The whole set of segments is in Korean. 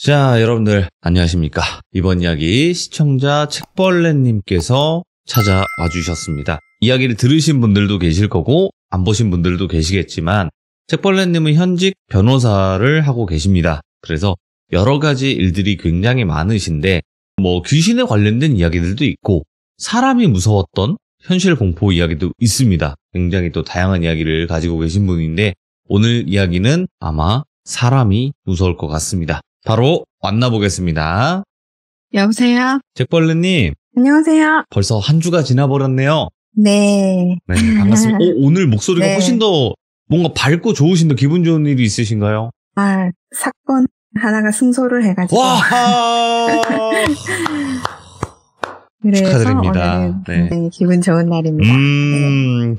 자, 여러분들 안녕하십니까? 이번 이야기 시청자 책벌레님께서 찾아와 주셨습니다. 이야기를 들으신 분들도 계실 거고 안 보신 분들도 계시겠지만 책벌레님은 현직 변호사를 하고 계십니다. 그래서 여러 가지 일들이 굉장히 많으신데 귀신에 관련된 이야기들도 있고 사람이 무서웠던 현실 공포 이야기도 있습니다. 굉장히 또 다양한 이야기를 가지고 계신 분인데 오늘 이야기는 아마 사람이 무서울 것 같습니다. 바로 만나보겠습니다. 여보세요? 책벌레님. 안녕하세요. 벌써 한 주가 지나버렸네요. 네. 네, 반갑습니다. 오늘 목소리가 네. 훨씬 더 뭔가 밝고 좋으신데 기분 좋은 일이 있으신가요? 사건 하나가 승소를 해가지고. 와! 그래서 축하드립니다. 오늘은 네. 굉장히 기분 좋은 날입니다.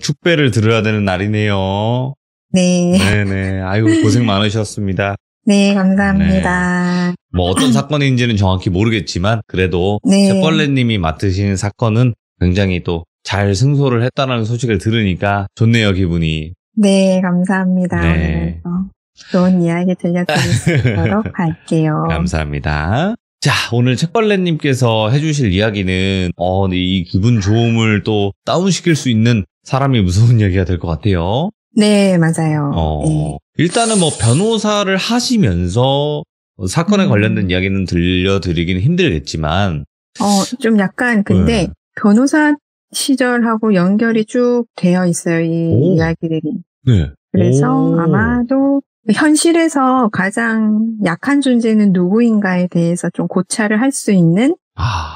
축배를 들어야 되는 날이네요. 네. 네네. 아이고, 고생 많으셨습니다. 네, 감사합니다. 어떤 사건인지는 정확히 모르겠지만, 그래도 네. 책벌레님이 맡으신 사건은 굉장히 또 잘 승소를 했다는 소식을 들으니까 좋네요, 기분이. 네, 감사합니다. 네. 오늘 좋은 이야기 들려드릴 수 있도록 할게요. 감사합니다. 자, 오늘 책벌레님께서 해주실 이야기는, 이 기분 좋음을 또 다운시킬 수 있는 사람이 무서운 이야기가 될 것 같아요. 네, 맞아요. 네. 일단은 변호사를 하시면서 사건에 관련된 이야기는 들려드리기는 힘들겠지만. 좀 약간, 근데, 네. 변호사 시절하고 연결이 쭉 되어 있어요, 이 이야기들이. 네. 그래서 아마도 현실에서 가장 약한 존재는 누구인가에 대해서 좀 고찰을 할 수 있는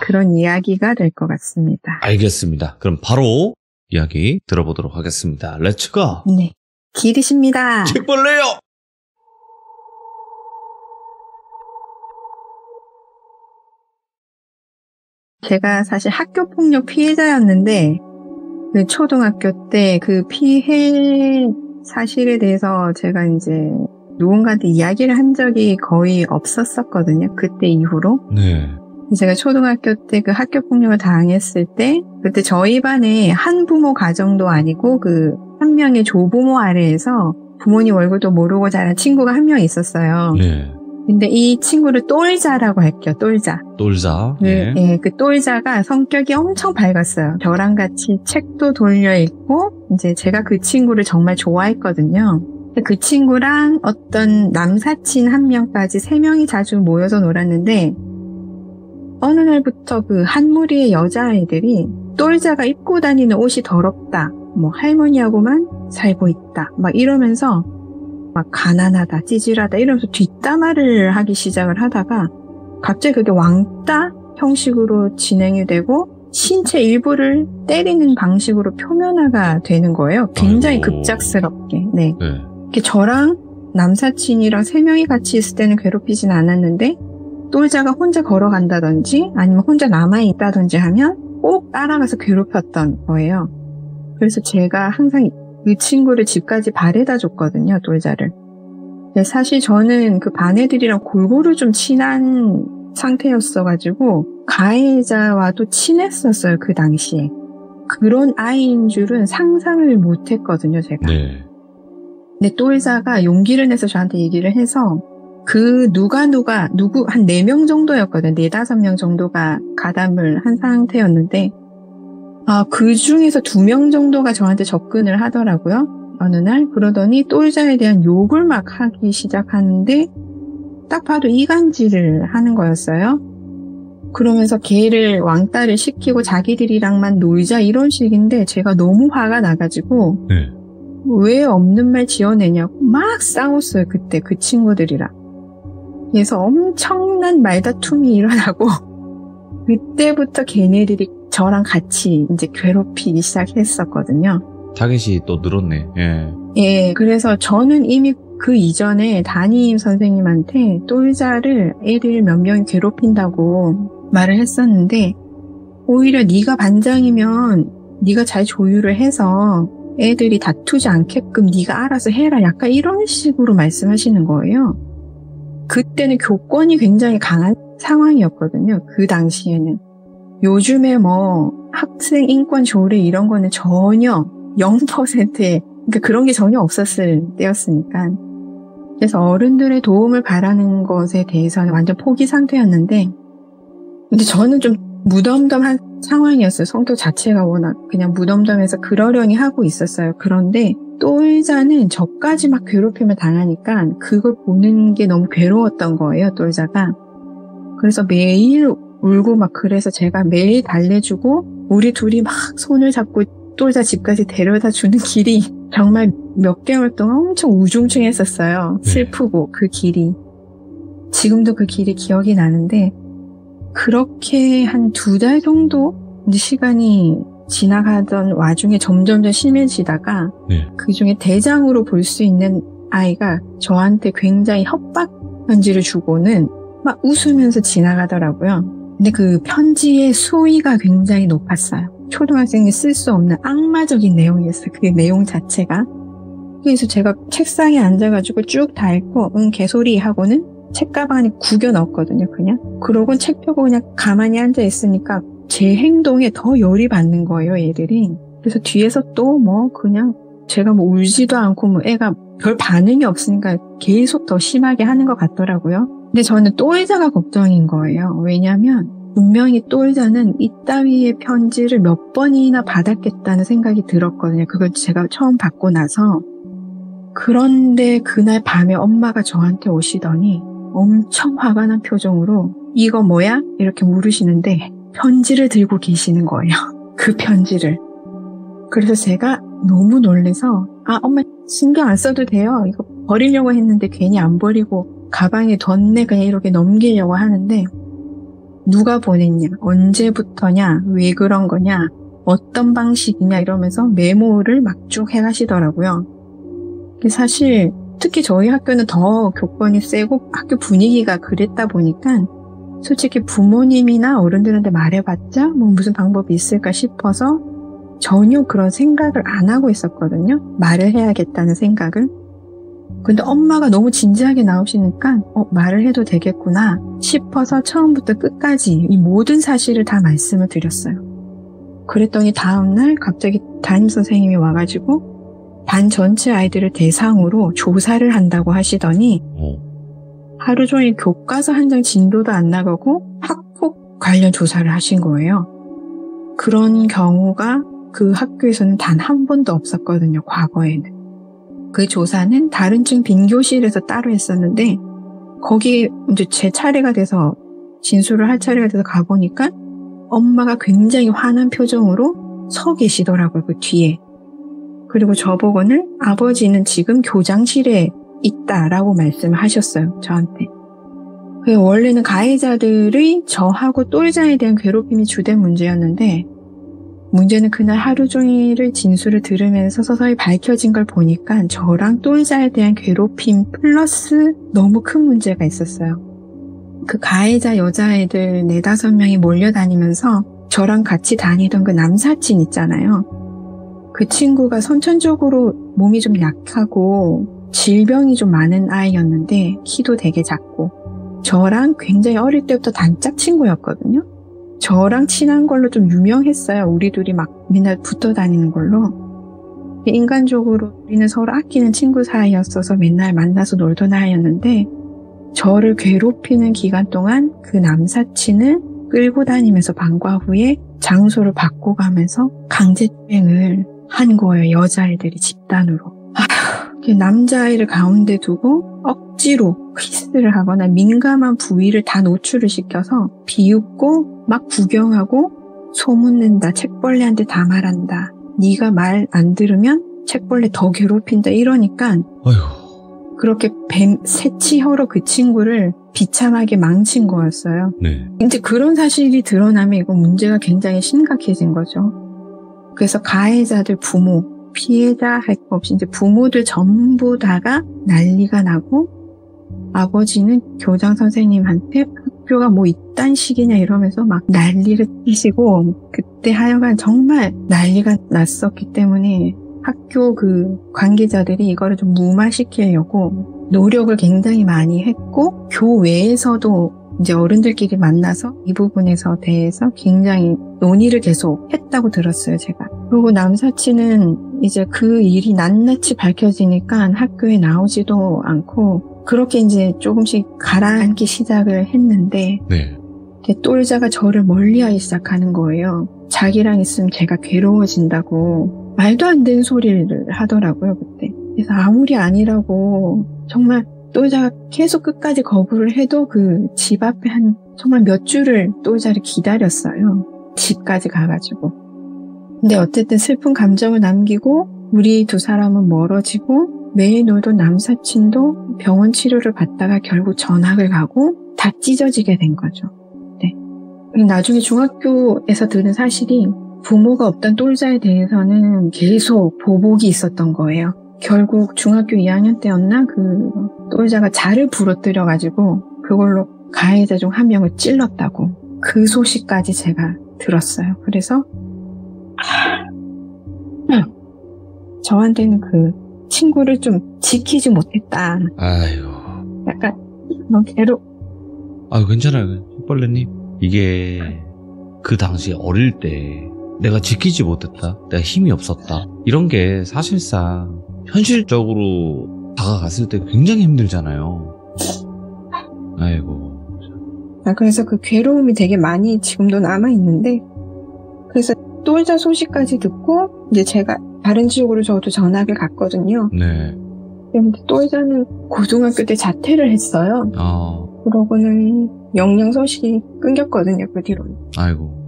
그런 이야기가 될 것 같습니다. 알겠습니다. 그럼 바로 이야기 들어보도록 하겠습니다. 렛츠고! 네. 기르십니다. 책벌레요! 제가 사실 학교폭력 피해자였는데, 그 초등학교 때 그 피해 사실에 대해서 제가 이제 누군가한테 이야기를 한 적이 거의 없었었거든요. 그때 이후로. 네. 제가 초등학교 때 그 학교폭력을 당했을 때, 그때 저희 반에 한부모 가정도 아니고 한 명의 조부모 아래에서 부모님 얼굴도 모르고 자란 친구가 한 명 있었어요. 네. 근데 이 친구를 똘자라고 할게요. 똘자. 네. 네, 그 똘자가 성격이 엄청 밝았어요. 저랑 같이 책도 돌려 읽고, 이제 제가 그 친구를 정말 좋아했거든요. 그 친구랑 어떤 남사친 한 명까지 3명이 자주 모여서 놀았는데, 어느 날부터 그 한 무리의 여자아이들이 똘자가 입고 다니는 옷이 더럽다. 할머니하고만 살고 있다. 이러면서 가난하다, 찌질하다 이러면서 뒷담화를 하기 시작을 하다가 갑자기 그게 왕따 형식으로 진행이 되고 신체 일부를 때리는 방식으로 표면화가 되는 거예요. 굉장히 급작스럽게. 네. 이렇게 저랑 남사친이랑 3명이 같이 있을 때는 괴롭히진 않았는데 똘자가 혼자 걸어간다든지 아니면 혼자 남아있다든지 하면 꼭 따라가서 괴롭혔던 거예요. 그래서 제가 항상 그 친구를 집까지 바래다 줬거든요, 똘자를. 사실 저는 그 반 애들이랑 골고루 좀 친한 상태였어가지고 가해자와도 친했었어요, 그 당시에. 그런 아이인 줄은 상상을 못했거든요, 제가. 네. 근데 똘자가 용기를 내서 저한테 얘기를 해서 누구 한 4명 정도였거든요. 4-5명 정도가 가담을 한 상태였는데 그 중에서 2명 정도가 저한테 접근을 하더라고요. 어느 날. 그러더니 똘자에 대한 욕을 막 하기 시작하는데 딱 봐도 이간질을 하는 거였어요. 그러면서 걔를 왕따를 시키고 자기들이랑만 놀자 이런 식인데 제가 너무 화가 나가지고 왜 없는 말 지어내냐고 막 싸웠어요. 그때 그 친구들이랑. 그래서 엄청난 말다툼이 일어나고 그때부터 걔네들이 저랑 같이 이제 괴롭히기 시작했었거든요. 타겟이 또 늘었네. 예, 그래서 저는 이미 그 이전에 담임 선생님한테 똘자를 애들 몇 명이 괴롭힌다고 말을 했었는데 오히려 네가 반장이면 네가 잘 조율을 해서 애들이 다투지 않게끔 네가 알아서 해라. 약간 이런 식으로 말씀하시는 거예요. 그때는 교권이 굉장히 강한 상황이었거든요. 그 당시에는. 요즘에 학생 인권 조례 이런 거는 전혀 0%에 그러니까 그런 게 전혀 없었을 때였으니까. 그래서 어른들의 도움을 바라는 것에 대해서는 완전 포기 상태였는데, 근데 저는 좀 무덤덤한 상황이었어요. 성격 자체가 워낙 그냥 무덤덤해서 그러려니 하고 있었어요. 그런데 똘자는 저까지 막 괴롭힘을 당하니까 그걸 보는 게 너무 괴로웠던 거예요, 똘자가. 그래서 매일 울고 막 그래서 제가 매일 달래주고 우리 둘이 막 손을 잡고 똘자 집까지 데려다 주는 길이 정말 몇 개월 동안 엄청 우중충했었어요. 슬프고 그 길이. 지금도 그 길이 기억이 나는데 그렇게 한 2달 정도 이제 시간이 지나가던 와중에 점점 더 심해지다가 그중에 대장으로 볼 수 있는 아이가 저한테 굉장히 협박 편지를 주고는 막 웃으면서 지나가더라고요. 근데 그 편지의 수위가 굉장히 높았어요. 초등학생이 쓸 수 없는 악마적인 내용이었어요. 그 내용 자체가. 그래서 제가 책상에 앉아가지고 쭉 다 읽고 개소리 하고는 책가방 안에 구겨 넣었거든요, 그냥. 그러고는 책 펴고 그냥 가만히 앉아있으니까 제 행동에 더 열이 받는 거예요, 얘들이. 그래서 뒤에서 또 그냥 제가 울지도 않고 애가 별 반응이 없으니까 계속 더 심하게 하는 것 같더라고요. 근데 저는 똘자가 걱정인 거예요. 왜냐면 분명히 똘자는 이따위의 편지를 몇 번이나 받았겠다는 생각이 들었거든요. 그걸 제가 처음 받고 나서. 그런데 그날 밤에 엄마가 저한테 오시더니 엄청 화가 난 표정으로 이거 뭐야? 이렇게 물으시는데 편지를 들고 계시는 거예요. 그 편지를. 그래서 제가 너무 놀라서 엄마 신경 안 써도 돼요. 이거 버리려고 했는데 괜히 안 버리고 가방에 뒀네. 그냥 이렇게 넘기려고 하는데 누가 보냈냐? 언제부터냐? 왜 그런 거냐? 어떤 방식이냐? 이러면서 메모를 막 쭉 해가시더라고요. 사실 특히 저희 학교는 더 교권이 세고 학교 분위기가 그랬다 보니까 솔직히 부모님이나 어른들한테 말해봤자 무슨 방법이 있을까 싶어서 전혀 그런 생각을 안 하고 있었거든요. 말을 해야겠다는 생각을. 근데 엄마가 너무 진지하게 나오시니까 말을 해도 되겠구나 싶어서 처음부터 끝까지 이 모든 사실을 다 말씀을 드렸어요. 그랬더니 다음날 갑자기 담임선생님이 와가지고 반 전체 아이들을 대상으로 조사를 한다고 하시더니 하루 종일 교과서 한 장 진도도 안 나가고 학폭 관련 조사를 하신 거예요. 그런 경우가 그 학교에서는 단 한 번도 없었거든요, 과거에는. 그 조사는 다른 층 빈교실에서 따로 했었는데 거기 이제 제 차례가 돼서 진술을 할 차례가 돼서 가보니까 엄마가 굉장히 화난 표정으로 서 계시더라고요, 그 뒤에. 그리고 저보고는 아버지는 지금 교장실에 있다라고 말씀을 하셨어요, 저한테. 원래는 가해자들의 저하고 똘자에 대한 괴롭힘이 주된 문제였는데 문제는 그날 하루 종일을 진술을 들으면서 서서히 밝혀진 걸 보니까 저랑 똘자에 대한 괴롭힘 플러스 너무 큰 문제가 있었어요. 그 가해자 여자애들 4-5명이 몰려다니면서 저랑 같이 다니던 그 남사친 있잖아요. 그 친구가 선천적으로 몸이 좀 약하고 질병이 좀 많은 아이였는데 키도 되게 작고 저랑 굉장히 어릴 때부터 단짝 친구였거든요. 저랑 친한 걸로 좀 유명했어요. 우리 둘이 막 맨날 붙어 다니는 걸로. 인간적으로 우리는 서로 아끼는 친구 사이였어서 맨날 만나서 놀던 아이였는데 저를 괴롭히는 기간 동안 그 남사친을 끌고 다니면서 방과 후에 장소를 바꿔가면서 강제추행을 한 거예요. 여자애들이 집단으로. 남자아이를 가운데 두고 억지로 키스를 하거나 민감한 부위를 다 노출을 시켜서 비웃고 막 구경하고 소문낸다. 책벌레한테 다 말한다. 네가 말 안 들으면 책벌레 더 괴롭힌다. 이러니까 그렇게 새치혀로 그 친구를 비참하게 망친 거였어요. 네. 이제 그런 사실이 드러나면 이거 문제가 굉장히 심각해진 거죠. 그래서 가해자들 부모, 피해자 할 거 없이 이제 부모들 전부 다가 난리가 나고 아버지는 교장 선생님한테 학교가 뭐 이딴 식이냐 이러면서 막 난리를 치시고 그때 하여간 정말 난리가 났었기 때문에 학교 그 관계자들이 이거를 좀 무마시키려고 노력을 굉장히 많이 했고 교외에서도 이제 어른들끼리 만나서 이 부분에서 대해서 굉장히 논의를 계속 했다고 들었어요, 제가. 그리고 남사친은 이제 그 일이 낱낱이 밝혀지니까 학교에 나오지도 않고 그렇게 이제 조금씩 가라앉기 시작을 했는데 네. 제 똘자가 저를 멀리하기 시작하는 거예요. 자기랑 있으면 제가 괴로워진다고 말도 안 되는 소리를 하더라고요, 그때. 그래서 아무리 아니라고 정말 똘자가 계속 끝까지 거부를 해도 그 집 앞에 한 정말 몇 주를 똘자를 기다렸어요. 집까지 가가지고. 근데 어쨌든 슬픈 감정을 남기고 우리 두 사람은 멀어지고 매일 놀던 남사친도 병원 치료를 받다가 결국 전학을 가고 다 찢어지게 된 거죠. 네. 나중에 중학교에서 들은 사실이 부모가 없던 똘자에 대해서는 계속 보복이 있었던 거예요. 결국 중학교 2학년 때였나 그 똘자가 자를 부러뜨려가지고 그걸로 가해자 중 한 명을 찔렀다고 그 소식까지 제가 들었어요. 그래서 저한테는 그 친구를 좀 지키지 못했다. 아유. 약간 너무 아유, 괜찮아요. 킥벌레님. 이게 그 당시 어릴 때 내가 지키지 못했다. 내가 힘이 없었다. 이런 게 사실상 현실적으로 다가갔을 때 굉장히 힘들잖아요. 아이고. 그래서 그 괴로움이 되게 많이 지금도 남아있는데, 그래서 똘자 소식까지 듣고, 이제 제가 다른 지역으로 저도 전학을 갔거든요. 네. 근데 똘자는 고등학교 때 자퇴를 했어요. 그러고는 영영 소식이 끊겼거든요, 그 뒤로는. 아이고.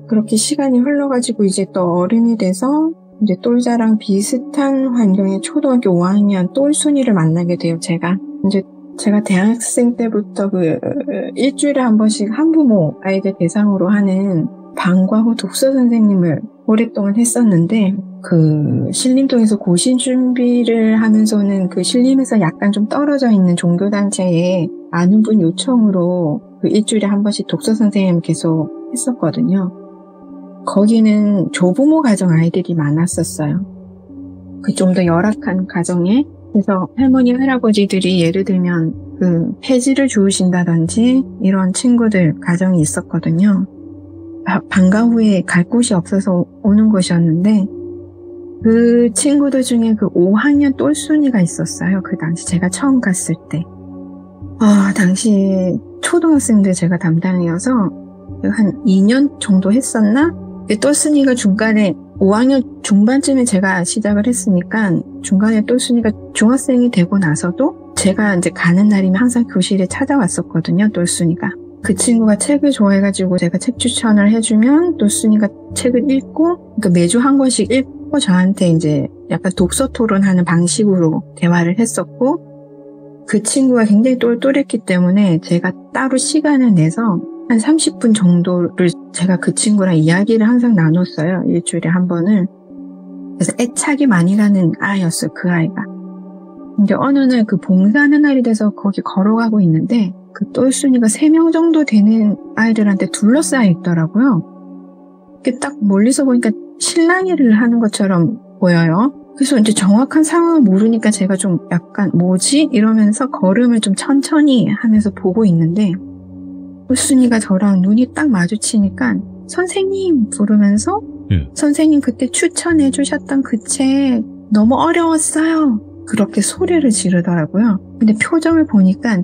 그렇게 시간이 흘러가지고 이제 또 어른이 돼서, 이제 똘자랑 비슷한 환경의 초등학교 5학년 똘순이를 만나게 돼요, 제가. 이제 제가 대학생 때부터 그 일주일에 한 번씩 한부모 아이들 대상으로 하는 방과후 독서 선생님을 오랫동안 했었는데 그 신림동에서 고신 준비를 하면서는 그 신림에서 약간 좀 떨어져 있는 종교단체에 아는 분 요청으로 그 일주일에 한 번씩 독서 선생님 계속 했었거든요. 거기는 조부모 가정 아이들이 많았었어요. 그 좀 더 열악한 가정에. 그래서 할머니, 할아버지들이 예를 들면 그 폐지를 주우신다든지 이런 친구들 가정이 있었거든요. 방과 후에 갈 곳이 없어서 오는 곳이었는데 그 친구들 중에 그 5학년 똘순이가 있었어요. 그 당시 제가 처음 갔을 때. 당시 초등학생들 제가 담당이어서 한 2년 정도 했었나? 똘순이가 중간에 5학년 중반쯤에 제가 시작을 했으니까 중간에 똘순이가 중학생이 되고 나서도 제가 이제 가는 날이면 항상 교실에 찾아왔었거든요, 똘순이가. 그 친구가 책을 좋아해가지고 제가 책 추천을 해주면 똘순이가 책을 읽고, 그러니까 매주 한 권씩 읽고 저한테 이제 약간 독서 토론하는 방식으로 대화를 했었고, 그 친구가 굉장히 똘똘했기 때문에 제가 따로 시간을 내서 한 30분 정도를 제가 그 친구랑 이야기를 항상 나눴어요. 일주일에 한 번을. 그래서 애착이 많이 가는 아이였어요, 그 아이가. 근데 어느 날 그 봉사하는 날이 돼서 거기 걸어가고 있는데 그 똘순이가 3명 정도 되는 아이들한테 둘러싸여 있더라고요. 이렇게 딱 멀리서 보니까 실랑이를 하는 것처럼 보여요. 그래서 이제 정확한 상황을 모르니까 제가 좀 약간 뭐지? 이러면서 걸음을 좀 천천히 하면서 보고 있는데 똘순이가 저랑 눈이 딱 마주치니까 선생님 부르면서 선생님 그때 추천해 주셨던 그 책 너무 어려웠어요. 그렇게 소리를 지르더라고요. 근데 표정을 보니까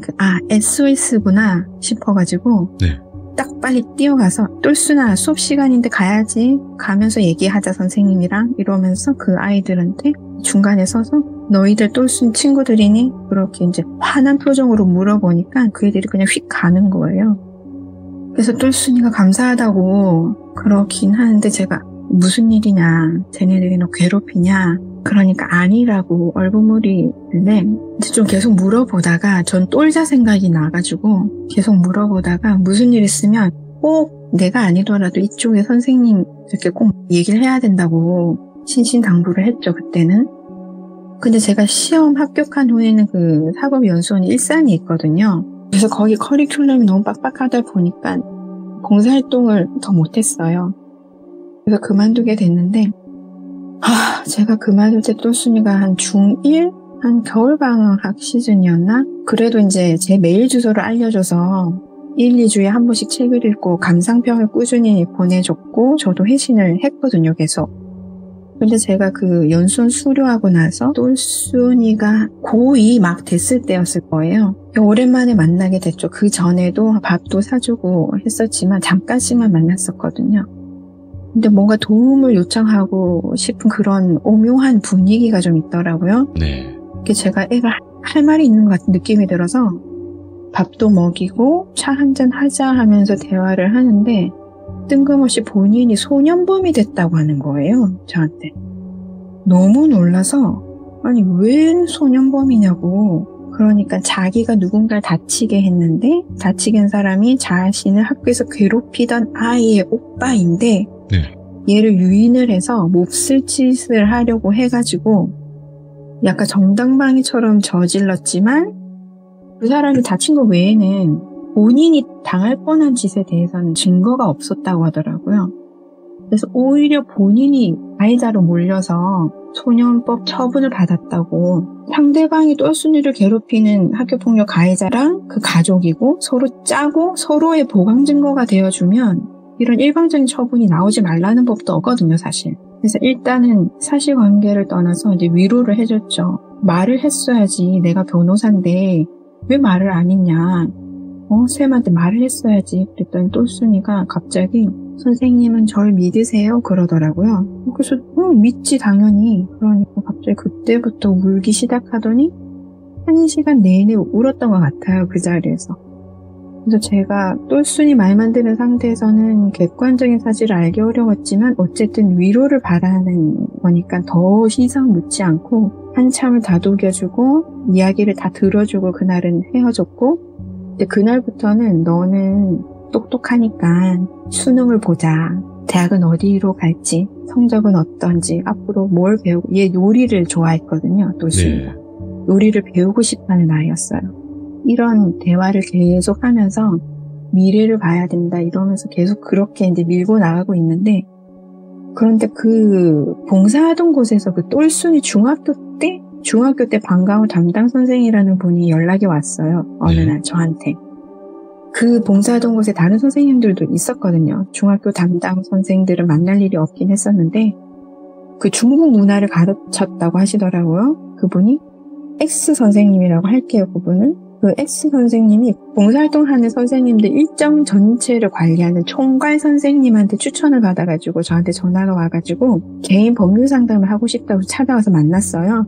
SOS구나 싶어가지고 딱 빨리 뛰어가서 똘순아 수업 시간인데 가야지. 가면서 얘기하자 선생님이랑 이러면서 그 아이들한테 중간에 서서 너희들 똘순 친구들이니? 그렇게 이제 화난 표정으로 물어보니까 그 애들이 그냥 휙 가는 거예요. 그래서 똘순이가 감사하다고 그러긴 하는데 제가 무슨 일이냐, 쟤네들이 너 괴롭히냐, 그러니까 아니라고 얼버무리는데 이제 좀 계속 물어보다가 전 똘자 생각이 나가지고 계속 물어보다가 무슨 일 있으면 꼭 내가 아니더라도 이쪽에 선생님 이렇게 꼭 얘기를 해야 된다고 신신당부를 했죠, 그때는. 근데 제가 시험 합격한 후에는 그 사법연수원이 일산이 있거든요. 그래서 거기 커리큘럼이 너무 빡빡하다 보니까 봉사활동을 더 못했어요. 그래서 그만두게 됐는데 제가 그만둘 때 똘순이가 한 중1? 한 겨울방학 시즌이었나? 그래도 이제 제 메일 주소를 알려줘서 1, 2주에 한 번씩 책을 읽고 감상평을 꾸준히 보내줬고 저도 회신을 했거든요, 계속. 근데 제가 그 연수원 수료하고 나서 똘순이가 고2 막 됐을 때였을 거예요. 오랜만에 만나게 됐죠. 그 전에도 밥도 사주고 했었지만 잠깐씩만 만났었거든요. 근데 뭔가 도움을 요청하고 싶은 그런 오묘한 분위기가 좀 있더라고요. 네. 제가 애가 할 말이 있는 것 같은 느낌이 들어서 밥도 먹이고 차 한잔 하자 하면서 대화를 하는데 뜬금없이 본인이 소년범이 됐다고 하는 거예요. 저한테. 너무 놀라서 아니 왜 소년범이냐고. 그러니까 자기가 누군가를 다치게 했는데 다치게 한 사람이 자신을 학교에서 괴롭히던 아이의 오빠인데 네. 얘를 유인을 해서 몹쓸 짓을 하려고 해가지고 약간 정당방위처럼 저질렀지만 그 사람이 다친 거 외에는 본인이 당할 뻔한 짓에 대해서는 증거가 없었다고 하더라고요. 그래서 오히려 본인이 가해자로 몰려서 소년법 처분을 받았다고. 상대방이 똘순이를 괴롭히는 학교폭력 가해자랑 그 가족이고 서로 짜고 서로의 보강 증거가 되어주면 이런 일방적인 처분이 나오지 말라는 법도 없거든요, 사실. 그래서 일단은 사실관계를 떠나서 이제 위로를 해줬죠. 말을 했어야지. 내가 변호사인데 왜 말을 안 했냐. 쌤한테 말을 했어야지. 그랬더니 똘순이가 갑자기 선생님은 절 믿으세요? 그러더라고요. 그래서 믿지 당연히. 그러니까 갑자기 그때부터 울기 시작하더니 1시간 내내 울었던 것 같아요. 그 자리에서. 그래서 제가 똘순이 말만 들은 상태에서는 객관적인 사실을 알기 어려웠지만 어쨌든 위로를 바라는 거니까 더 시선 묻지 않고 한참을 다독여주고 이야기를 다 들어주고 그날은 헤어졌고 근데 그날부터는 너는 똑똑하니까 수능을 보자. 대학은 어디로 갈지, 성적은 어떤지, 앞으로 뭘 배우고 얘 요리를 좋아했거든요. 똘순이가. 네. 요리를 배우고 싶어하는 아이였어요. 이런 대화를 계속 하면서 미래를 봐야 된다 이러면서 계속 그렇게 이제 밀고 나가고 있는데 그런데 그 봉사하던 곳에서 그 똘순이 중학교 때 방과후 담당 선생이라는 분이 연락이 왔어요. 어느 날 저한테. 그 봉사하던 곳에 다른 선생님들도 있었거든요. 중학교 담당 선생들은 만날 일이 없긴 했었는데 그 중국 문화를 가르쳤다고 하시더라고요. 그분이 X 선생님이라고 할게요. 그분은. 그 X 선생님이 봉사활동하는 선생님들 일정 전체를 관리하는 총괄 선생님한테 추천을 받아가지고 저한테 전화가 와가지고 개인 법률 상담을 하고 싶다고 찾아와서 만났어요.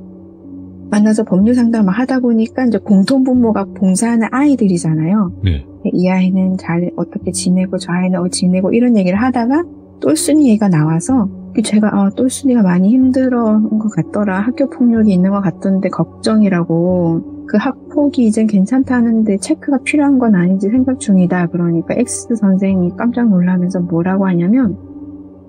만나서 법률 상담을 하다 보니까 이제 공통분모가 봉사하는 아이들이잖아요. 네. 이 아이는 잘 어떻게 지내고 저 아이는 지내고 이런 얘기를 하다가 똘순이 얘기가 나와서 제가 똘순이가 많이 힘들어한 것 같더라. 학교 폭력이 있는 것 같던데 걱정이라고. 그 학폭이 이젠 괜찮다는데 체크가 필요한 건 아닌지 생각 중이다. 그러니까 X 선생이 깜짝 놀라면서 뭐라고 하냐면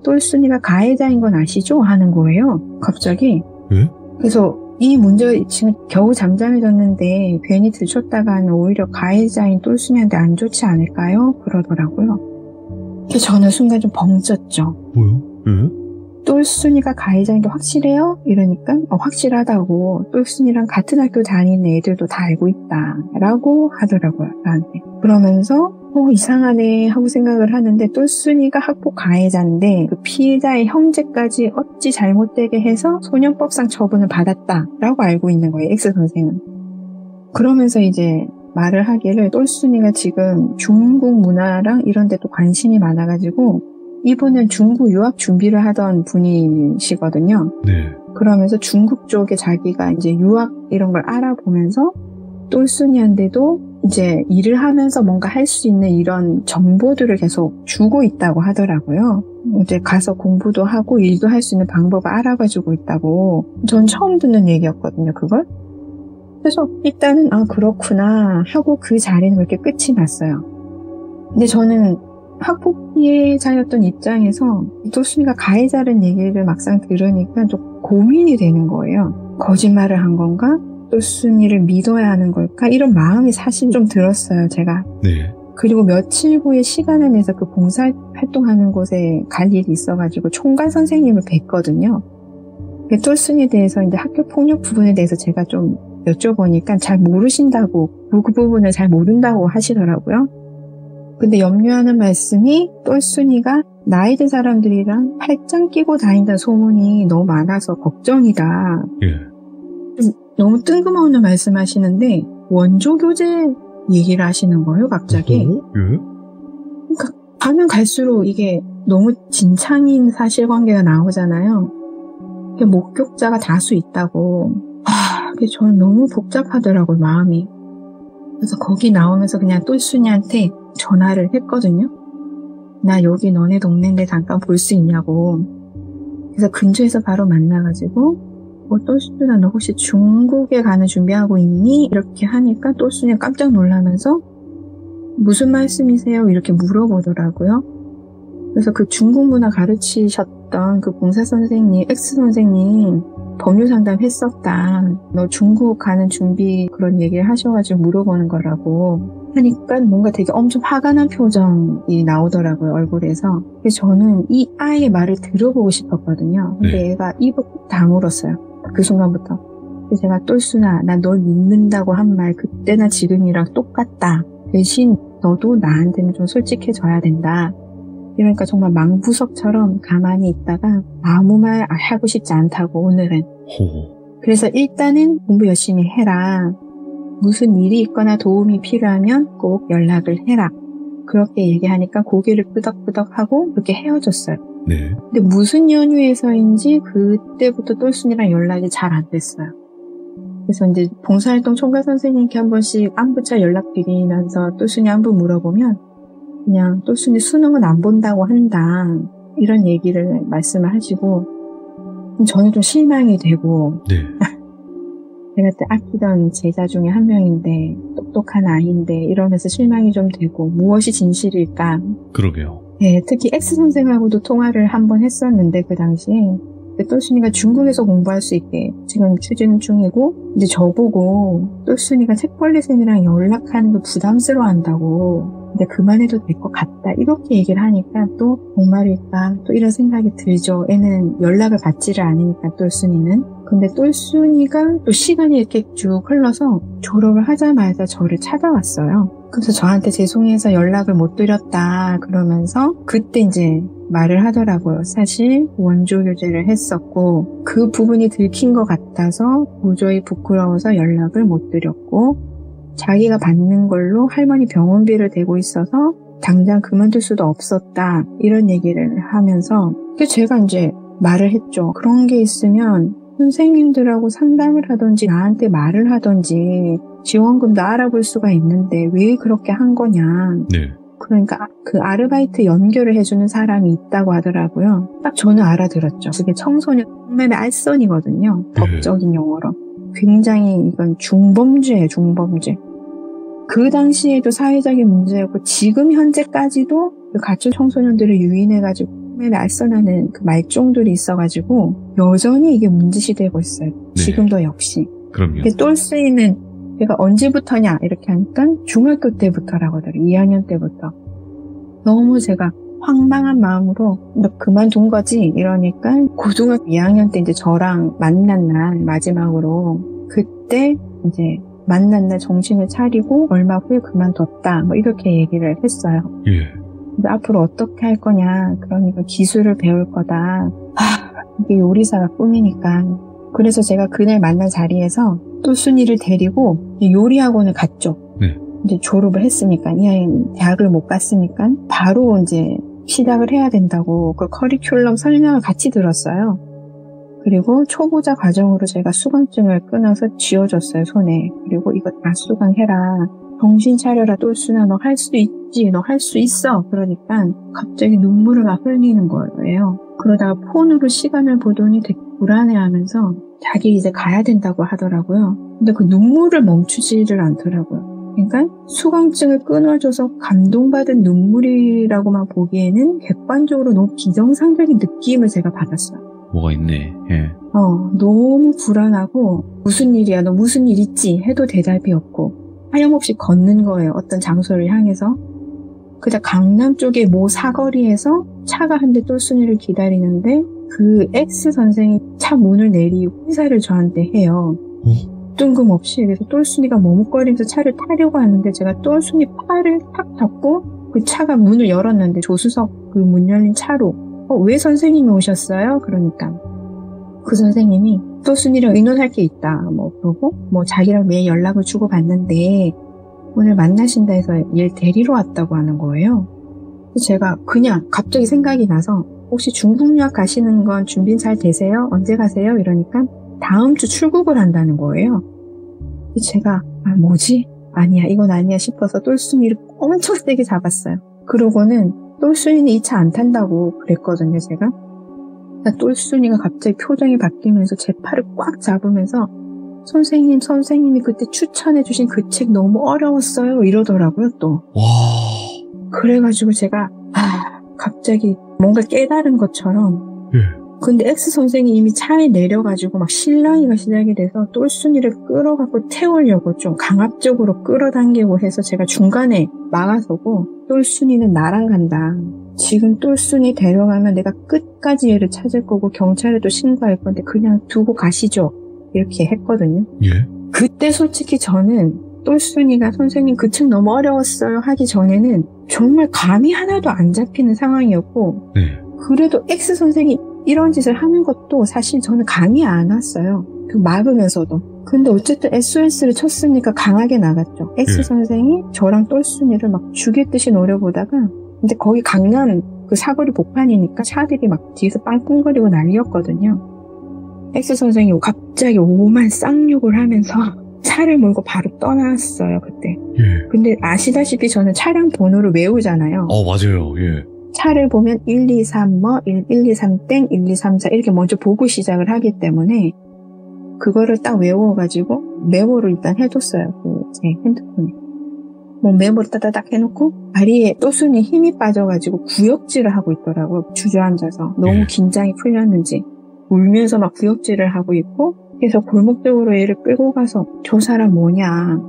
똘순이가 가해자인 건 아시죠? 하는 거예요. 갑자기. 네? 그래서 이 문제가 지금 겨우 잠잠해졌는데 괜히 들췄다가는 오히려 가해자인 똘순이한테 안 좋지 않을까요? 그러더라고요. 그래서 저는 순간 좀 벙쪘죠. 뭐요? 네? 똘순이가 가해자인 게 확실해요? 이러니까 확실하다고. 똘순이랑 같은 학교 다니는 애들도 다 알고 있다 라고 하더라고요. 나한테. 그러면서 이상하네 하고 생각을 하는데 똘순이가 학폭 가해자인데 그 피해자의 형제까지 어찌 잘못되게 해서 소년법상 처분을 받았다라고 알고 있는 거예요. X 선생은. 그러면서 이제 말을 하기를 똘순이가 지금 중국 문화랑 이런 데도 관심이 많아가지고 이분은 중국 유학 준비를 하던 분이시거든요. 네. 그러면서 중국 쪽에 자기가 이제 유학 이런 걸 알아보면서 똘순이한테도 이제 일을 하면서 뭔가 할 수 있는 이런 정보들을 계속 주고 있다고 하더라고요. 이제 가서 공부도 하고 일도 할 수 있는 방법을 알아봐주고 있다고. 전 처음 듣는 얘기였거든요, 그걸. 그래서 일단은 그렇구나 하고 그 자리는 그렇게 끝이 났어요. 근데 저는 학폭 피해자였던 입장에서 똘순이가 가해자라는 얘기를 막상 들으니까 좀 고민이 되는 거예요. 거짓말을 한 건가? 똘순이를 믿어야 하는 걸까? 이런 마음이 사실 좀 들었어요, 제가. 네. 그리고 며칠 후에 시간을 내서 그 봉사활동하는 곳에 갈 일이 있어가지고 총괄 선생님을 뵀거든요. 똘순이에 대해서 이제 학교 폭력 부분에 대해서 제가 좀 여쭤보니까 잘 모르신다고, 그 부분을 잘 모른다고 하시더라고요. 근데 염려하는 말씀이 똘순이가 나이 든 사람들이랑 팔짱 끼고 다닌다는 소문이 너무 많아서 걱정이다. 예. 너무 뜬금없는 말씀하시는데 원조 교제 얘기를 하시는 거예요, 갑자기. 예? 그러니까 가면 갈수록 이게 너무 진창인 사실관계가 나오잖아요. 목격자가 다수 있다고. 그게 저는 너무 복잡하더라고요, 마음이. 그래서 거기 나오면서 그냥 똘순이한테 전화를 했거든요. 나 여기 너네 동네인데 잠깐 볼 수 있냐고. 그래서 근처에서 바로 만나가지고 똘순아 너 혹시 중국에 가는 준비하고 있니? 이렇게 하니까 똘순이가 깜짝 놀라면서 무슨 말씀이세요? 이렇게 물어보더라고요. 그래서 그 중국 문화 가르치셨던 그 봉사 선생님, 엑스 선생님 법률 상담 했었다. 너 중국 가는 준비 그런 얘기를 하셔가지고 물어보는 거라고 하니까 뭔가 되게 엄청 화가 난 표정이 나오더라고요, 얼굴에서. 그래서 저는 이 아이의 말을 들어보고 싶었거든요. 근데 얘가 입을 꾹 다물었어요. 그 순간부터. 그래서 제가 똘순아, 나 널 믿는다고 한 말 그때나 지금이랑 똑같다. 대신 너도 나한테는 좀 솔직해져야 된다. 그러니까 정말 망부석처럼 가만히 있다가 아무 말 하고 싶지 않다고 오늘은. 그래서 일단은 공부 열심히 해라. 무슨 일이 있거나 도움이 필요하면 꼭 연락을 해라. 그렇게 얘기하니까 고개를 끄덕끄덕하고 그렇게 헤어졌어요. 네. 근데 무슨 연유에서인지 그때부터 똘순이랑 연락이 잘 안 됐어요. 그래서 이제 봉사활동 총괄 선생님께 한 번씩 안부차 연락 드리면서 똘순이 안부 물어보면 그냥 똘순이 수능은 안 본다고 한다. 이런 얘기를 말씀을 하시고 저는 좀 실망이 되고 네. 제가 때 아끼던 제자 중에 한 명인데 똑똑한 아이인데 이러면서 실망이 좀 되고 무엇이 진실일까. 그러게요. 네, 특히 X 선생하고도 통화를 한 번 했었는데 그 당시에 똘순이가 중국에서 공부할 수 있게 지금 추진 중이고 이제 저보고 똘순이가 책벌레쌤이랑 연락하는 거 부담스러워한다고 근데 그만해도 될 것 같다 이렇게 얘기를 하니까 또 정말일까 또 이런 생각이 들죠. 애는 연락을 받지를 않으니까 똘순이는. 근데 똘순이가 또 시간이 이렇게 쭉 흘러서 졸업을 하자마자 저를 찾아왔어요. 그래서 저한테 죄송해서 연락을 못 드렸다 그러면서 그때 이제 말을 하더라고요. 사실 원조 교제를 했었고 그 부분이 들킨 것 같아서 도저히 부끄러워서 연락을 못 드렸고 자기가 받는 걸로 할머니 병원비를 대고 있어서 당장 그만둘 수도 없었다 이런 얘기를 하면서 제가 이제 말을 했죠. 그런 게 있으면 선생님들하고 상담을 하든지 나한테 말을 하든지 지원금도 알아볼 수가 있는데 왜 그렇게 한 거냐. 네. 그러니까 그 아르바이트 연결을 해주는 사람이 있다고 하더라고요. 딱 저는 알아들었죠. 그게 청소년 성매매 알선이거든요. 법적인 용어로. 굉장히 이건 중범죄예요. 중범죄. 그 당시에도 사회적인 문제였고 지금 현재까지도 그 가출 청소년들을 유인해가지고 성매매 알선하는 그 말종들이 있어가지고 여전히 이게 문제시 되고 있어요. 네. 지금도 역시. 그럼요. 똘순이는 내가 언제부터냐 이렇게 하니까 중학교 때부터라고 하더라고요. 2학년 때부터. 너무 제가 황당한 마음으로 너 그만둔 거지? 이러니까 고등학교 2학년 때 이제 저랑 만난 날 마지막으로 그때 이제 만난 날 정신을 차리고 얼마 후에 그만뒀다 뭐 이렇게 얘기를 했어요. 예. 근데 앞으로 어떻게 할 거냐 그러니까 기술을 배울 거다. 이게 요리사가 꿈이니까. 그래서 제가 그날 만난 자리에서 똘순이를 데리고 요리학원을 갔죠. 네. 이제 졸업을 했으니까, 이 아이는 대학을 못 갔으니까, 바로 이제 시작을 해야 된다고 그 커리큘럼 설명을 같이 들었어요. 그리고 초보자 과정으로 제가 수강증을 끊어서 쥐어줬어요, 손에. 그리고 이거 다 수강해라. 정신 차려라, 똘순아. 너 할 수 있지. 너 할 수 있어. 그러니까 갑자기 눈물을 막 흘리는 거예요. 그러다가 폰으로 시간을 보더니 되게 불안해하면서 자기 이제 가야 된다고 하더라고요. 근데 그 눈물을 멈추지를 않더라고요. 그러니까 수강증을 끊어줘서 감동받은 눈물이라고만 보기에는 객관적으로 너무 비정상적인 느낌을 제가 받았어요. 뭐가 있네. 예. 너무 불안하고 무슨 일이야 너 무슨 일 있지 해도 대답이 없고 하염없이 걷는 거예요. 어떤 장소를 향해서. 그다 강남 쪽의 모 사거리에서 차가 한 대 똘순이를 기다리는데 그 X 선생이 차 문을 내리고 인사를 저한테 해요. 뜬금없이. 그래서 똘순이가 머뭇거리면서 차를 타려고 하는데 제가 똘순이 팔을 탁 잡고 그 차가 문을 열었는데 조수석 그 문 열린 차로 왜 선생님이 오셨어요? 그러니까 그 선생님이 또순이랑 의논할 게 있다. 그러고 자기랑 매일 연락을 주고 받는데 오늘 만나신다 해서 얘 데리러 왔다고 하는 거예요. 제가 그냥 갑자기 생각이 나서 혹시 중국 유학 가시는 건 준비 잘 되세요? 언제 가세요? 이러니까 다음 주 출국을 한다는 거예요. 제가 뭐지? 아니야 이건 아니야 싶어서 똘순이를 엄청 세게 잡았어요. 그러고는 똘순이는 이 차 안 탄다고 그랬거든요. 제가 똘순이가 갑자기 표정이 바뀌면서 제 팔을 꽉 잡으면서 선생님이 그때 추천해주신 그 책 너무 어려웠어요 이러더라고요. 또 와. 그래가지고 제가 갑자기 뭔가 깨달은 것처럼 근데 X 선생이 이미 차에 내려가지고 막 실랑이가 시작이 돼서 똘순이를 끌어갖고 태우려고 좀 강압적으로 끌어당기고 해서 제가 중간에 막아서고 똘순이는 나랑 간다. 지금 똘순이 데려가면 내가 끝까지 얘를 찾을 거고 경찰에도 신고할 건데 그냥 두고 가시죠. 이렇게 했거든요. 예. 그때 솔직히 저는 똘순이가 선생님 그 책 너무 어려웠어요 하기 전에는 정말 감이 하나도 안 잡히는 상황이었고 네. 그래도 X 선생이 이런 짓을 하는 것도 사실 저는 감이 안 왔어요. 그 막으면서도. 근데 어쨌든 SOS를 쳤으니까 강하게 나갔죠. X 선생이 저랑 똘순이를 막 죽일 듯이 노려보다가 근데 거기 강남 그 사거리 복판이니까 차들이 막 뒤에서 빵빵거리고 난리였거든요. X 선생이 갑자기 오만 쌍욕을 하면서 차를 몰고 바로 떠났어요, 그때. 예. 근데 아시다시피 저는 차량 번호를 외우잖아요. 맞아요. 예. 차를 보면 123 123땡 1234 이렇게 먼저 보고 시작을 하기 때문에 그거를 딱 외워가지고 메모를 일단 해뒀어요. 제 핸드폰에. 메모를 따다닥 해놓고 다리에 또순이 힘이 빠져가지고 구역질을 하고 있더라고요. 주저앉아서. 너무 긴장이 풀렸는지. 울면서 막 구역질을 하고 있고 그래서 골목적으로 얘를 끌고 가서 저 사람 뭐냐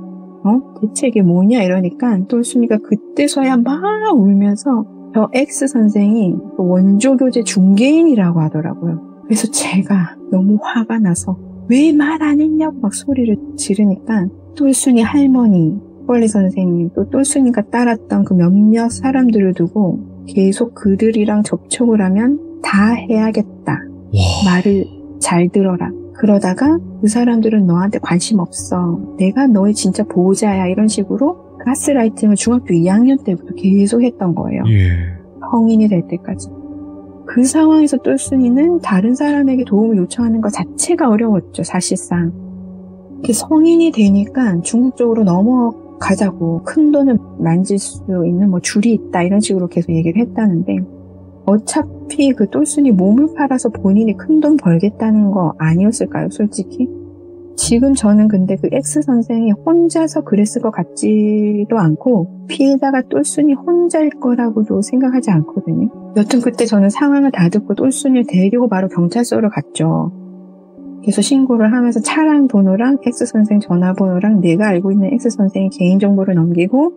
대체 이게 뭐냐 이러니까 또순이가 그때서야 막 울면서 저 X 선생이 원조교재 중개인이라고 하더라고요. 그래서 제가 너무 화가 나서 왜 말 안 했냐고 막 소리를 지르니까 똘순이 할머니, 뻘리 선생님, 또 똘순이가 따랐던 그 몇몇 사람들을 두고 계속 그들이랑 접촉을 하면 다 해야겠다. 말을 잘 들어라. 그러다가 그 사람들은 너한테 관심 없어. 내가 너의 진짜 보호자야. 이런 식으로 가스라이팅을 중학교 2학년 때부터 계속 했던 거예요. 성인이 될 때까지. 그 상황에서 똘순이는 다른 사람에게 도움을 요청하는 것 자체가 어려웠죠. 사실상. 성인이 되니까 중국 쪽으로 넘어가자고 큰 돈을 만질 수 있는 줄이 있다. 이런 식으로 계속 얘기를 했다는데 어차피 그 똘순이 몸을 팔아서 본인이 큰 돈 벌겠다는 거 아니었을까요, 솔직히? 지금 저는 근데 그 X 선생이 혼자서 그랬을 것 같지도 않고 피해자가 똘순이 혼자일 거라고도 생각하지 않거든요. 여튼 그때 저는 상황을 다 듣고 똘순이를 데리고 바로 경찰서로 갔죠. 그래서 신고를 하면서 차량 번호랑 X 선생 전화번호랑 내가 알고 있는 X 선생의 개인정보를 넘기고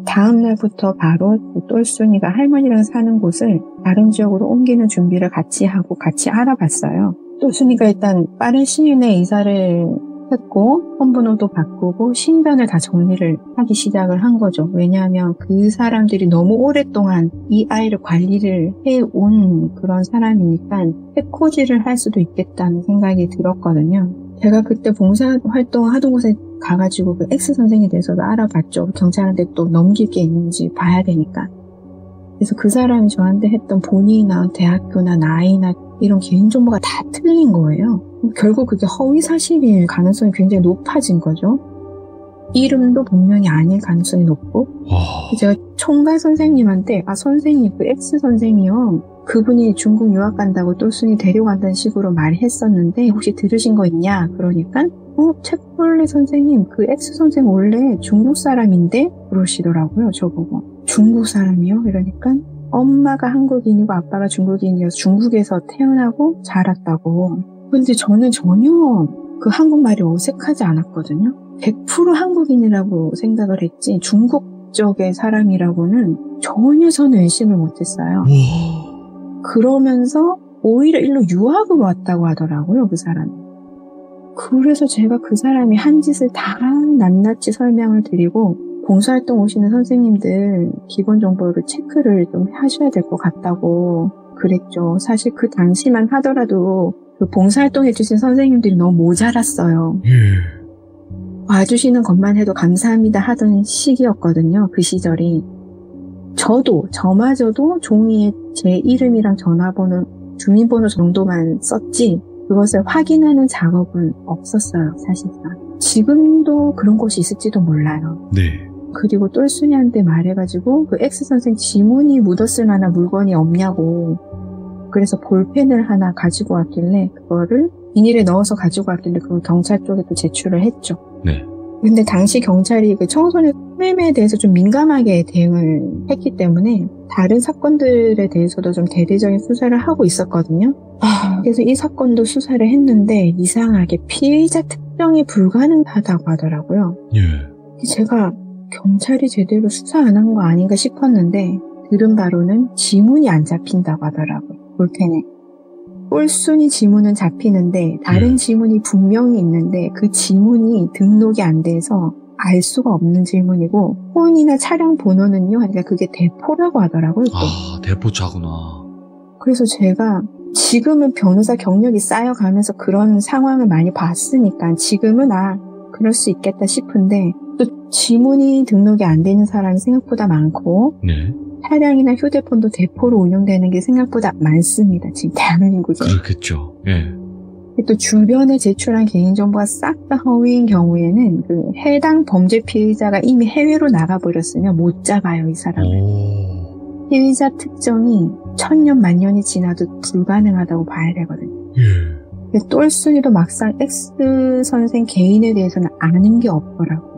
다음 날부터 바로 똘순이가 할머니랑 사는 곳을 다른 지역으로 옮기는 준비를 같이 하고 같이 알아봤어요. 똘순이가 일단 빠른 시일 내에 이사를 했고 폰번호도 바꾸고 신변을 다 정리를 하기 시작을 한 거죠. 왜냐하면 그 사람들이 너무 오랫동안 이 아이를 관리를 해온 그런 사람이니까 해코지를 할 수도 있겠다는 생각이 들었거든요. 제가 그때 봉사활동 하던 곳에 가가지고 그 X 선생에 대해서도 알아봤죠. 경찰한테 또 넘길 게 있는지 봐야 되니까. 그래서 그 사람이 저한테 했던 본인이나 대학교나 나이나 이런 개인정보가 다 틀린 거예요. 결국 그게 허위사실일 가능성이 굉장히 높아진 거죠. 이름도 본명이 아닐 가능성이 높고 제가 총괄 선생님한테 선생님 그 X 선생이요. 그분이 중국 유학 간다고 똘순이 데려간다는 식으로 말했었는데 혹시 들으신 거 있냐? 그러니까 책벌레 선생님 그 X 선생 원래 중국 사람인데 그러시더라고요. 저보고 중국 사람이요? 이러니까 엄마가 한국인이고 아빠가 중국인이어서 중국에서 태어나고 자랐다고. 근데 저는 전혀 그 한국말이 어색하지 않았거든요. 100% 한국인이라고 생각을 했지 중국 쪽의 사람이라고는 전혀 저는 의심을 못했어요. 그러면서 오히려 일로 유학을 왔다고 하더라고요. 그 사람이. 그래서 제가 그 사람이 한 짓을 다 낱낱이 설명을 드리고 봉사활동 오시는 선생님들 기본 정보를 체크를 좀 하셔야 될 것 같다고 그랬죠. 사실 그 당시만 하더라도 그 봉사활동 해주신 선생님들이 너무 모자랐어요. 와주시는 것만 해도 감사합니다 하던 시기였거든요. 그 시절이. 저마저도 종이에 제 이름이랑 전화번호, 주민번호 정도만 썼지 그것을 확인하는 작업은 없었어요. 사실상. 지금도 그런 곳이 있을지도 몰라요. 네. 그리고 똘순이한테 말해가지고 그 X 선생 지문이 묻었을 만한 물건이 없냐고. 그래서 볼펜을 하나 가지고 왔길래 그거를 비닐에 넣어서 가지고 왔길래 그걸 경찰 쪽에 또 제출을 했죠. 네. 근데 당시 경찰이 그 청소년 성매매에 대해서 좀 민감하게 대응을 했기 때문에 다른 사건들에 대해서도 좀 대대적인 수사를 하고 있었거든요. 그래서 이 사건도 수사를 했는데 이상하게 피의자 특정이 불가능하다고 하더라고요. 예. 제가 경찰이 제대로 수사 안 한 거 아닌가 싶었는데 들은 바로는 지문이 안 잡힌다고 하더라고요. 볼펜에. 똘순이 지문은 잡히는데 다른 지문이 분명히 있는데 그 지문이 등록이 안 돼서 알 수가 없는 지문이고 폰이나 차량 번호는요. 그러니까 그게 대포라고 하더라고요. 또. 아, 대포차구나. 그래서 제가 지금은 변호사 경력이 쌓여가면서 그런 상황을 많이 봤으니까 지금은 그럴 수 있겠다 싶은데 또 지문이 등록이 안 되는 사람이 생각보다 많고 네. 차량이나 휴대폰도 대포로 운영되는 게 생각보다 많습니다. 지금 대한민국에. 그렇겠죠. 예. 또 주변에 제출한 개인정보가 싹 다 허위인 경우에는 그 해당 범죄 피의자가 이미 해외로 나가버렸으면 못 잡아요, 이 사람을. 피의자 특정이 천년 만년이 지나도 불가능하다고 봐야 되거든요. 예. 똘순이도 막상 X 선생 개인에 대해서는 아는 게 없더라고.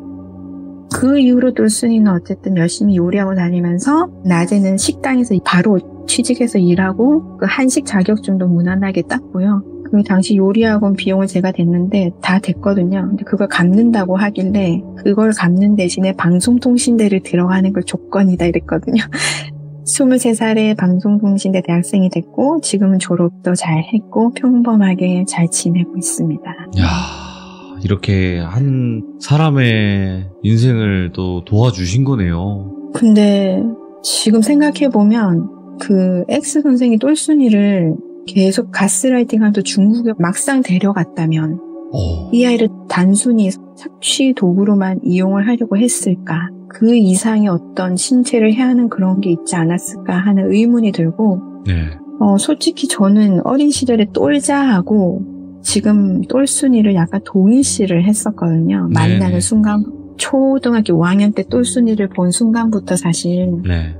그 이후로 똘순이는 어쨌든 열심히 요리하고 다니면서 낮에는 식당에서 바로 취직해서 일하고 그 한식 자격증도 무난하게 땄고요. 그 당시 요리학원 비용을 제가 댔는데 다 됐거든요. 근데 그걸 갚는다고 하길래 그걸 갚는 대신에 방송통신대를 들어가는 걸 조건이다 이랬거든요. 23살에 방송통신대 대학생이 됐고 지금은 졸업도 잘 했고 평범하게 잘 지내고 있습니다. 야, 이렇게 한 사람의 인생을 또 도와주신 거네요. 근데 지금 생각해보면 그 X 선생이 똘순이를 계속 가스라이팅하면서 중국에 막상 데려갔다면 이 아이를 단순히 착취 도구로만 이용을 하려고 했을까? 그 이상의 어떤 신체를 해하는 그런 게 있지 않았을까 하는 의문이 들고 네. 솔직히 저는 어린 시절에 똘자하고 지금 똘순이를 약간 동일시를 했었거든요. 네네. 만나는 순간 초등학교 5학년 때 똘순이를 본 순간부터 사실 네.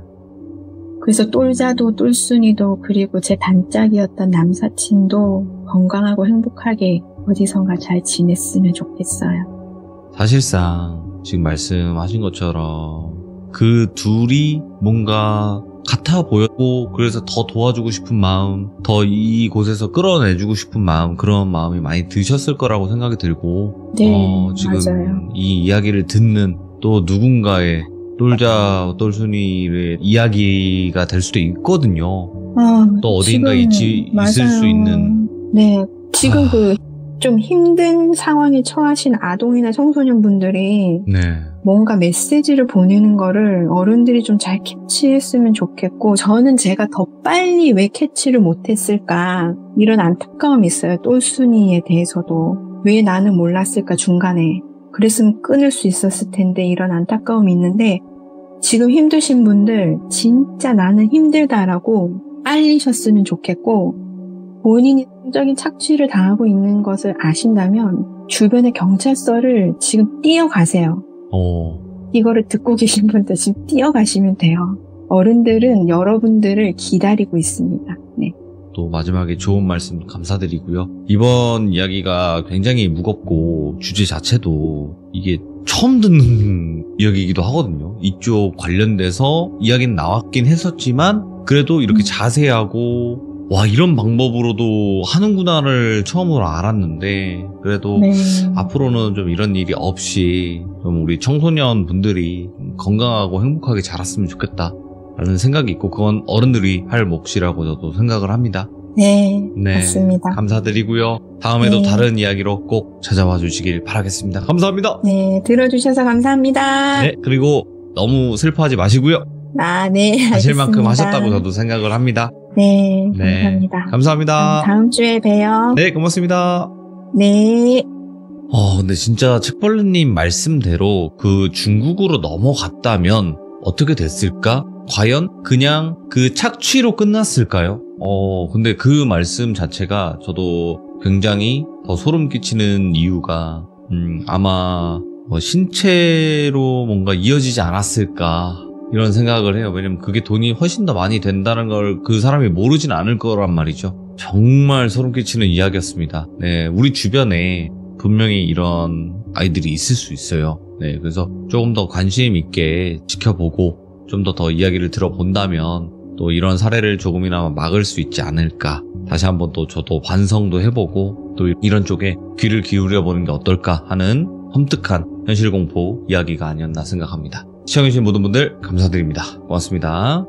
그래서 똘자도 똘순이도 그리고 제 단짝이었던 남사친도 건강하고 행복하게 어디선가 잘 지냈으면 좋겠어요. 사실상 지금 말씀하신 것처럼 그 둘이 뭔가 같아 보였고 그래서 더 도와주고 싶은 마음, 더 이곳에서 끌어내주고 싶은 마음, 그런 마음이 많이 드셨을 거라고 생각이 들고 네, 지금 맞아요. 이 이야기를 듣는 또 누군가의 똘자, 똘순이의 이야기가 될 수도 있거든요. 또 어딘가 있을 수 있는. 네, 지금 좀 힘든 상황에 처하신 아동이나 청소년분들이 네. 뭔가 메시지를 보내는 거를 어른들이 좀 잘 캐치했으면 좋겠고 저는 제가 더 빨리 왜 캐치를 못했을까 이런 안타까움이 있어요. 똘순이에 대해서도 왜 나는 몰랐을까 중간에 그랬으면 끊을 수 있었을 텐데 이런 안타까움이 있는데 지금 힘드신 분들 진짜 나는 힘들다라고 알리셨으면 좋겠고 본인이 성적인 착취를 당하고 있는 것을 아신다면 주변의 경찰서를 지금 뛰어가세요. 이거를 듣고 계신 분들 지금 뛰어가시면 돼요. 어른들은 여러분들을 기다리고 있습니다. 네. 또 마지막에 좋은 말씀 감사드리고요. 이번 이야기가 굉장히 무겁고 주제 자체도 이게 처음 듣는 이야기이기도 하거든요. 이쪽 관련돼서 이야기는 나왔긴 했었지만 그래도 이렇게 자세하고 와 이런 방법으로도 하는구나를 처음으로 알았는데 그래도 네. 앞으로는 좀 이런 일이 없이 좀 우리 청소년 분들이 건강하고 행복하게 자랐으면 좋겠다 라는 생각이 있고 그건 어른들이 할 몫이라고 저도 생각을 합니다. 네, 네, 맞습니다. 감사드리고요. 다음에도 네. 다른 이야기로 꼭 찾아와 주시길 바라겠습니다. 감사합니다. 네, 들어주셔서 감사합니다. 네, 그리고 너무 슬퍼하지 마시고요. 아, 네, 하실 만큼 알겠습니다. 하셨다고 저도 생각을 합니다. 네, 네, 감사합니다. 감사합니다. 다음 주에 봬요. 네, 고맙습니다. 네. 근데 진짜 책벌레님 말씀대로 그 중국으로 넘어갔다면 어떻게 됐을까? 과연 그냥 그 착취로 끝났을까요? 근데 그 말씀 자체가 저도 굉장히 더 소름 끼치는 이유가, 아마 신체로 뭔가 이어지지 않았을까, 이런 생각을 해요. 왜냐면 그게 돈이 훨씬 더 많이 된다는 걸 그 사람이 모르진 않을 거란 말이죠. 정말 소름 끼치는 이야기였습니다. 네, 우리 주변에 분명히 이런 아이들이 있을 수 있어요. 네, 그래서 조금 더 관심 있게 지켜보고 좀 더 이야기를 들어본다면 또 이런 사례를 조금이나마 막을 수 있지 않을까. 다시 한번 또 저도 반성도 해보고 또 이런 쪽에 귀를 기울여보는 게 어떨까 하는 섬뜩한 현실공포 이야기가 아니었나 생각합니다. 시청해주신 모든 분들 감사드립니다. 고맙습니다.